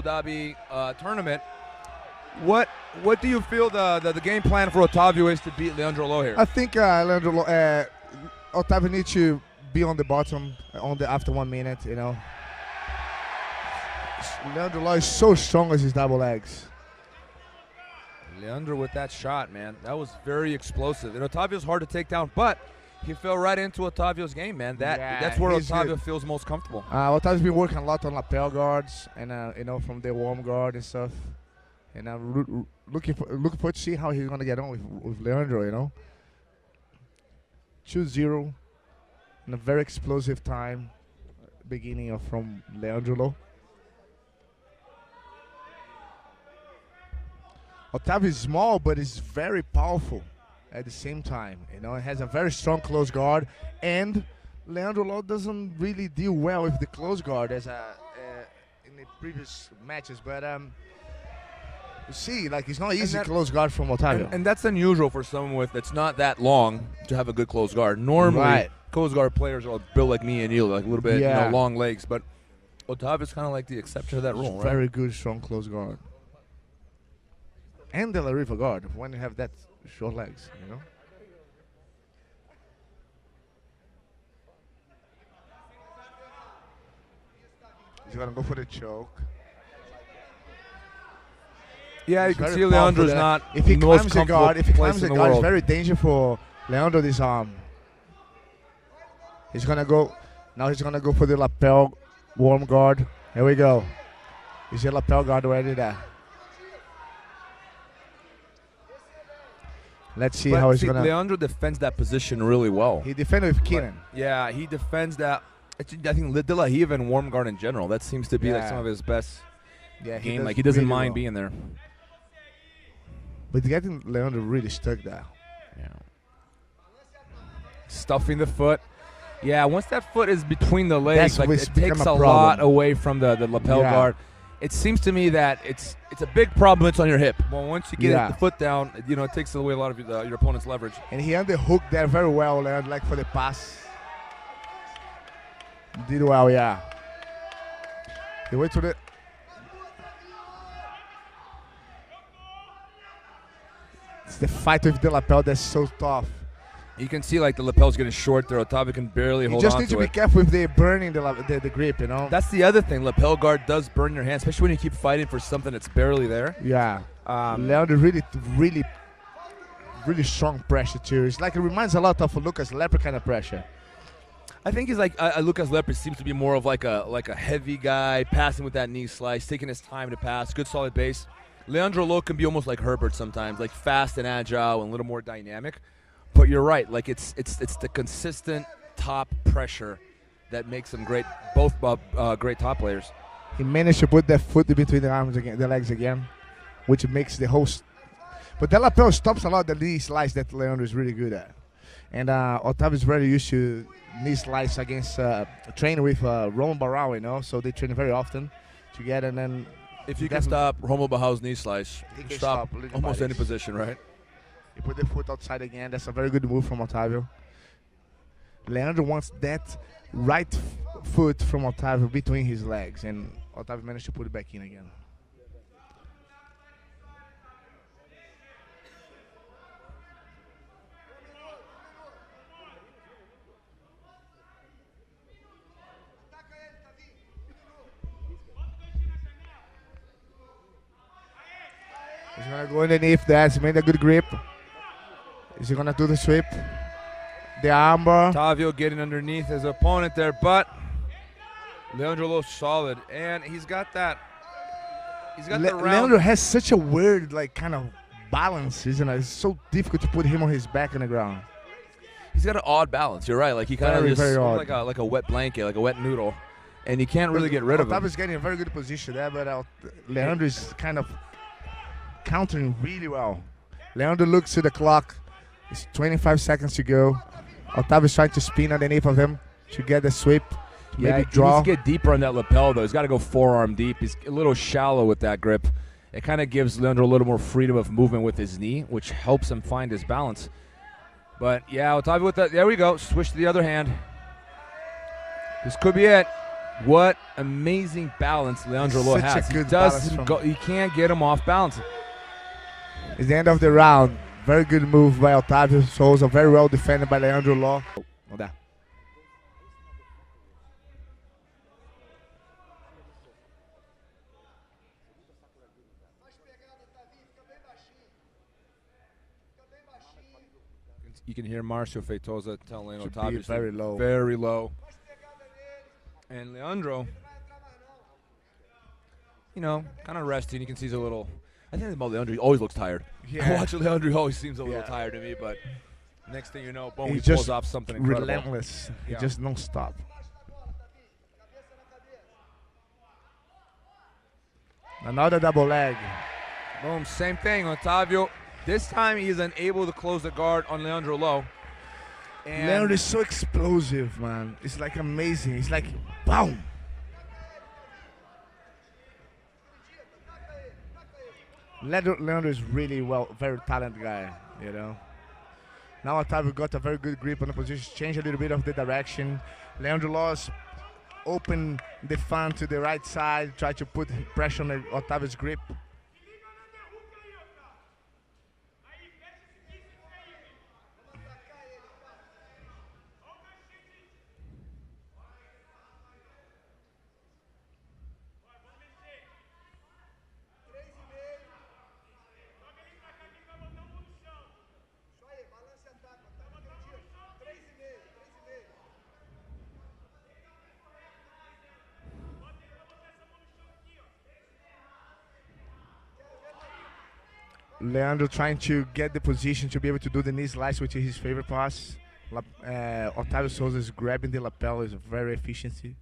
Abu Dhabi tournament. What do you feel the game plan for Otavio is to beat Leandro Lo here? I think Otavio needs to be on the bottom after 1 minute. You know, Leandro Lo is so strong as his double legs. Leandro with that shot, man, that was very explosive. And Otavio's hard to take down, but he fell right into Otavio's game, man. That's where Otavio feels most comfortable. Otavio's been working a lot on lapel guards and you know, from the warm guard and stuff. And I'm looking forward to see how he's gonna get on with Leandro. You know, 2-0 in a very explosive time, beginning from Leandro Lo. Otavio is small, but is very powerful at the same time. You know, it has a very strong close guard, and Leandro Lo doesn't really deal well with the close guard as in the previous matches. But you see, like, it's not easy close guard from Otavio. And that's unusual for someone that's not that long to have a good close guard. Normally, close guard players are built like me and you, like a little bit, you know, long legs. But Otavio's kind of like the exception to that rule, right? Very good, strong close guard. And the La Riva guard when you have that short legs, you know. He's gonna go for the choke. Yeah, you can see Leandro's not if he the most climbs the guard. If he climbs the guard, it's world. very dangerous for Leandro. This arm. He's gonna go. Now he's gonna go for the lapel warm guard. Here we go. Is your lapel guard already there? Let's see how he's gonna. Leandro defends that position really well. He defended with Keenan. Yeah, he defends that. I think De La Riva and warm guard in general. That seems to be like some of his best game. Like, he doesn't really mind being there. But getting Leandro really stuck there. Yeah. Stuffing the foot. Yeah, once that foot is between the legs, like, it takes a lot away from the lapel guard. It seems to me that it's a big problem. It's on your hip. Well, once you get the foot down, you know, it takes away a lot of your opponent's leverage. And he underhooked there very well, Leandro, like for the pass. Did well, yeah. He went to the. It's the fight with the lapel that's so tough. You can see, like, the lapel's getting short there. Otavio can barely hold on to it. You just need to be careful with the burning the grip, you know? That's the other thing. Lapel guard does burn your hand, especially when you keep fighting for something that's barely there. Yeah. Leandro really strong pressure, too. It's like, it reminds a lot of a Lucas Lepre kind of pressure. I think he's like Lucas Lepre seems to be more of like a heavy guy, passing with that knee slice, taking his time to pass, good solid base. Leandro Lo can be almost like Herbert sometimes, like fast and agile and a little more dynamic. But you're right, like it's the consistent top pressure that makes them great, both great top players. He managed to put that foot between the arms again, the legs again, which makes the whole. But that lapel stops a lot the knee slice that Leandro is really good at. And Otavio is very used to knee slice against training with Roman Barão, you know, so they train very often together. And then if you can stop Roman Barão's knee slice, you can stop almost any position, right? He put the foot outside again. That's a very good move from Otavio. Leandro wants that right foot from Otavio between his legs, and Otavio managed to put it back in again. He's going to go underneath that. He made a good grip. Is he going to do the sweep? The armbar. Otavio getting underneath his opponent there, but Leandro Lo solid. And he's got that. He's got the round. Leandro has such a weird, like, kind of balance, isn't it? It's so difficult to put him on his back on the ground. He's got an odd balance. You're right. Like, he kind of just like a wet blanket, like a wet noodle. And you can't really get rid of him. Otavio's getting a very good position there, but Leandro is kind of countering really well. Leandro looks to the clock. It's 25 seconds to go. Otavio's trying to spin underneath of him to get the sweep, to maybe draw. He needs to get deeper on that lapel, though. He's got to go forearm deep. He's a little shallow with that grip. It kind of gives Leandro a little more freedom of movement with his knee, which helps him find his balance. But, yeah, Otavio with that. There we go. Switch to the other hand. This could be it. What amazing balance Leandro Lo Such a has. good He balance doesn't from- go. He can't get him off balance. It's the end of the round. Very good move by Otavio Souza. Very well defended by Leandro Lo. Vamos dar. You can hear Marcio Feitosa telling Should be Otavio very low. Very low. And Leandro, you know, kind of resting. You can see he's a little. I think about Leandro, he always looks tired. Yeah. I watch Leandro, he always seems a little Yeah. tired to me, but next thing you know, boom, He's he just pulls off something incredible. Relentless. Yeah. He just non-stop. Another double leg. Boom, same thing, Otavio. This time he is unable to close the guard on Leandro Lo. And Leandro is so explosive, man. It's like amazing. It's like, boom. Leandro is really very talented guy, you know. Now Otavio got a very good grip on the position, changed a little bit of the direction. Leandro lost, open the fan to the right side, try to put pressure on Otavio's grip. Leandro trying to get the position to be able to do the knee slice, which is his favorite pass. Otavio Souza is grabbing the lapel, is very efficiency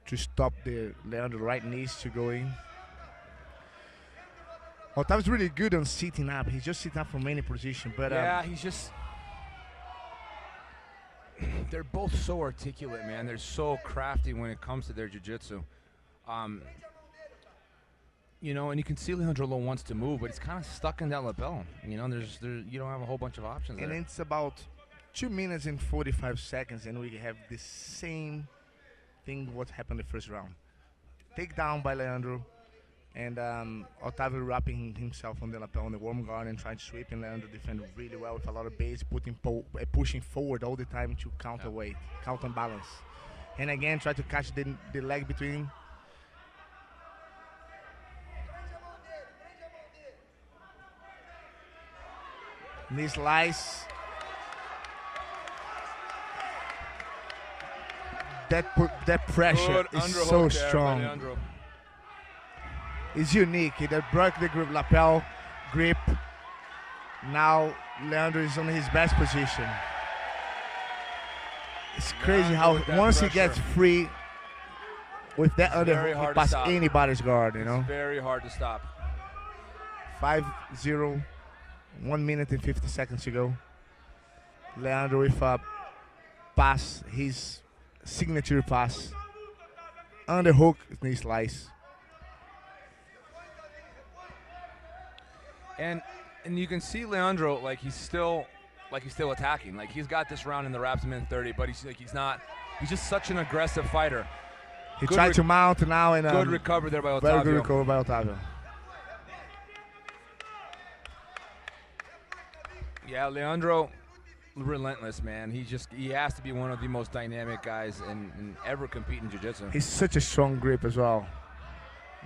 to stop the Leandro right knees to go in. Otavio's really good on sitting up. He's just sitting up from any position, but yeah, he's just. They're both so articulate, man. They're so crafty when it comes to their jiu-jitsu. You know, and you can see Leandro Lo wants to move, but he's kind of stuck in that lapel. You know, you don't have a whole bunch of options and there. it's about 2 minutes and 45 seconds, and we have the same thing what happened the first round. Takedown by Leandro, and Otavio wrapping himself on the lapel on the warm guard and trying to sweep, and Leandro defended really well with a lot of base, pushing forward all the time to counterweight, counterbalance. And again, try to catch the leg between. Knee slice. That pressure Good is so underhook there by strong. Leandro. It's unique. It broke the grip, lapel grip. Now Leandro is on his best position. It's crazy Leandro how with that once he pressure. gets free with that very underhook, hard he to pass stop. anybody's guard. You know, It's very hard to stop. 5-0, 1 minute and 50 seconds to go. Leandro with a pass, his signature pass. Underhook, knee slice. And you can see Leandro like he's still attacking. Like he's got this round in the wraps, minute 30, but he's not. He's just such an aggressive fighter. He Good tried to mount now, and Good recovery there by Otavio. very good recovery by Otavio. Yeah, Leandro, relentless, man. He has to be one of the most dynamic guys in ever compete in jiu-jitsu. He's such a strong grip as well.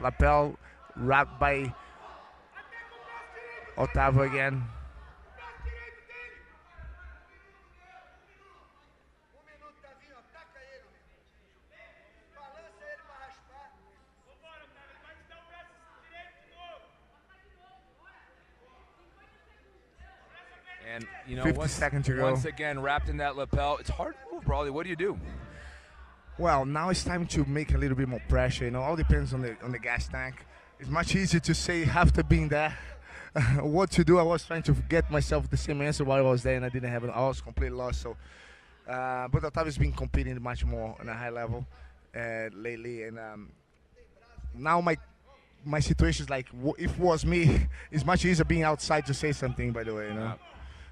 Lapel wrapped by Otavio again. And you know, 50 seconds to go. once again wrapped in that lapel, it's hard to move, Brawley. What do you do? Well, now it's time to make a little bit more pressure. You know, all depends on the gas tank. It's much easier to say after being there what to do. I was trying to get myself the same answer while I was there, and I didn't have it. I was completely lost. So, but Otavio's been competing much more on a high level lately, and now my situation is like, if it was me, it's much easier being outside to say something. By the way, you know. Yeah.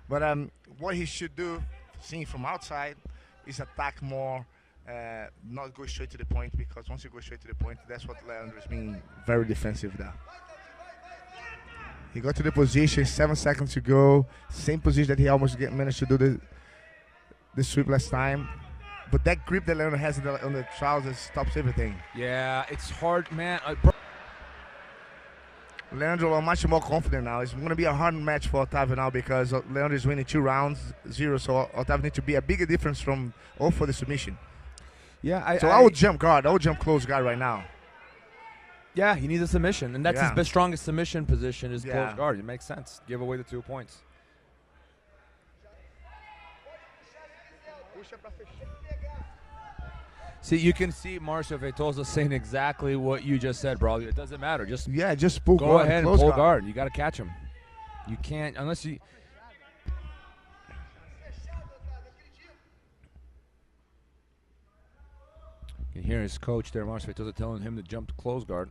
But what he should do, seeing from outside, is attack more not go straight to the point, because once you go straight to the point, that's what Leandro is being very defensive now. He got to the position, 7 seconds to go. Same position that he almost managed to do the sweep last time. But that grip that Leandro has on the trousers stops everything. Yeah, it's hard, man. Leandro much more confident now. It's going to be a hard match for Otavio now, because Leandro is winning 2 rounds, 0. So Otavio needs to be a bigger difference for the submission. Yeah, I would jump guard. I would jump close guard right now. Yeah, he needs a submission, and that's his best, strongest submission position is close guard. It makes sense. Give away the 2 points. See, you can see Marcio Feitosa saying exactly what you just said, bro. It doesn't matter. Just pull go guard, ahead and pull guard. You got to catch him. You can't unless you. You can hear his coach there, Marcio Feitosa, telling him to jump to close guard.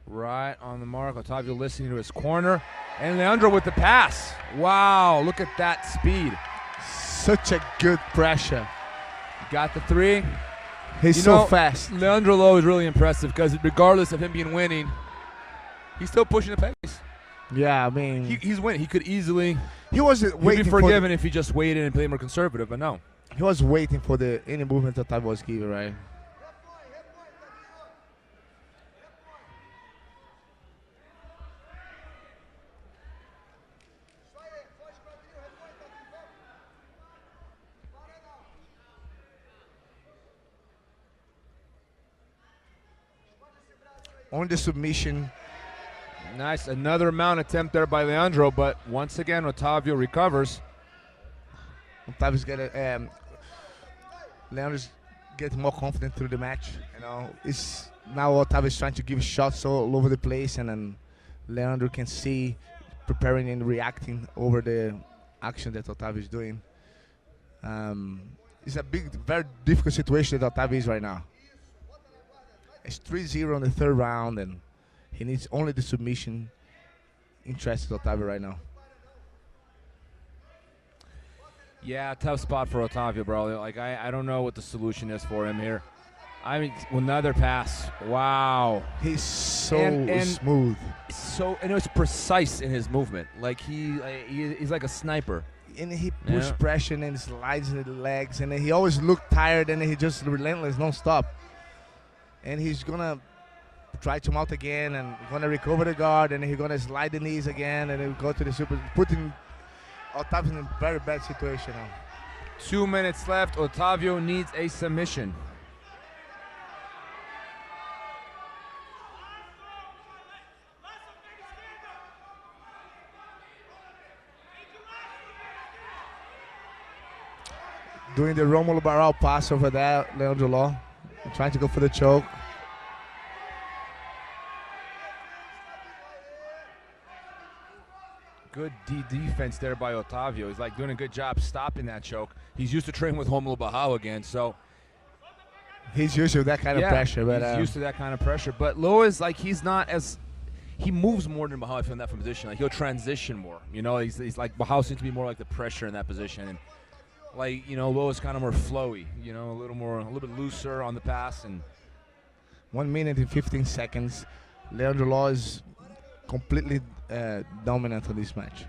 Right on the mark. Otavio listening to his corner. And Leandro with the pass. Wow, look at that speed. Such a good pressure. Got the 3. He's so fast. Leandro Lowe is really impressive because regardless of him being winning, he's still pushing the pace. Yeah, I mean, he's winning. He could easily. He wasn't waiting. He'd be forgiven if he just waited and played more conservative, but no. He was waiting for any movement that Otavio was giving, right? On the submission. Nice. Another mount attempt there by Leandro, but once again, Otavio recovers. Otavio's Leandro's getting more confident through the match. You know, now Otavio's trying to give shots all over the place, and then Leandro can see preparing and reacting over the action that Otavio is doing. It's a very difficult situation that Otavio is right now. It's 3-0 in the 3rd round, and he needs only the submission. Interested Otavio right now. Yeah, tough spot for Otavio, bro. Like I don't know what the solution is for him here. I mean, another pass. Wow. He's so smooth. And it was precise in his movement. Like he's like a sniper. And he push pressure and slides the legs, and then he always looked tired, and then he just relentless, non-stop. And he's gonna try to mount again, and gonna recover the guard, and he's gonna slide the knees again, and then go to the super, putting Otavio in a very bad situation now. 2 minutes left. Otavio needs a submission. Doing the Romulo Barral pass over there, Leandro Law. Trying to go for the choke. Good defense there by Otavio. He's like doing a good job stopping that choke. He's used to training with Romulo Barral again, so he's used to that kind of pressure. But he's used to that kind of pressure. But Lowe is like he moves more than Barral in that position. Like he'll transition more. You know, he's like Barral seems to be more like the pressure in that position. And like, you know, Lowe is kind of more flowy, you know, a little bit looser on the pass. And 1 minute and 15 seconds. Leandro Law is completely dominant on this match.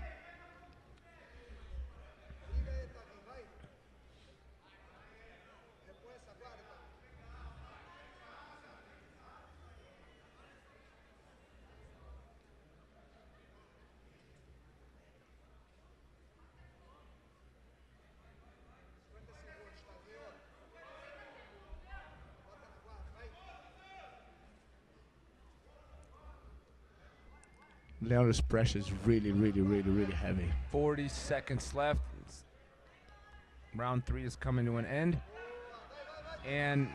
Leandro's pressure is really, really, really, really heavy. 40 seconds left. Round 3 is coming to an end. And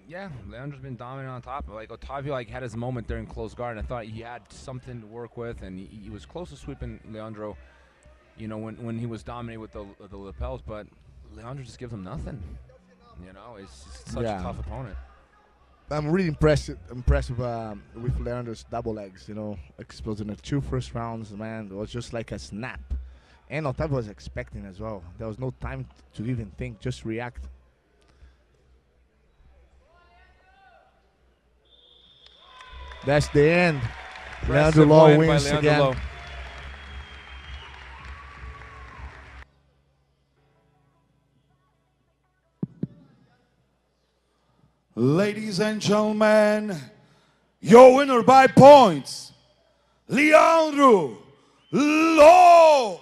yeah, Leandro's been dominant on top. Like Otavio had his moment there in close guard, and I thought he had something to work with, and he was close to sweeping Leandro, you know, when he was dominating with the lapels, but Leandro just gives him nothing. You know, it's just such a tough opponent. I'm really impressed with Leandro's double legs. You know, exploding the 2 first rounds, man. It was just like a snap. And Otavio was expecting as well. There was no time to even think, just react. That's the end. Leandro Law wins again. Law. Ladies and gentlemen, your winner by points, Leandro Law.